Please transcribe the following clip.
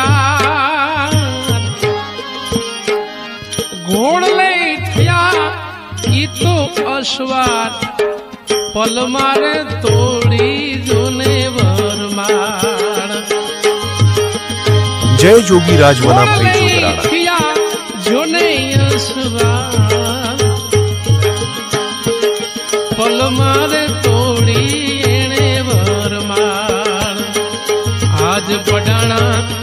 car ઘોડ લઈ થયા ઈ તો અશ્વાર પલ મારે તોડી જોને વરમાળ જય જોગીરાજ વનાભાઈ જોગરાણા જોને અશ્વાર પલ મારે તોડી એને વરમાળ આજ પડાણા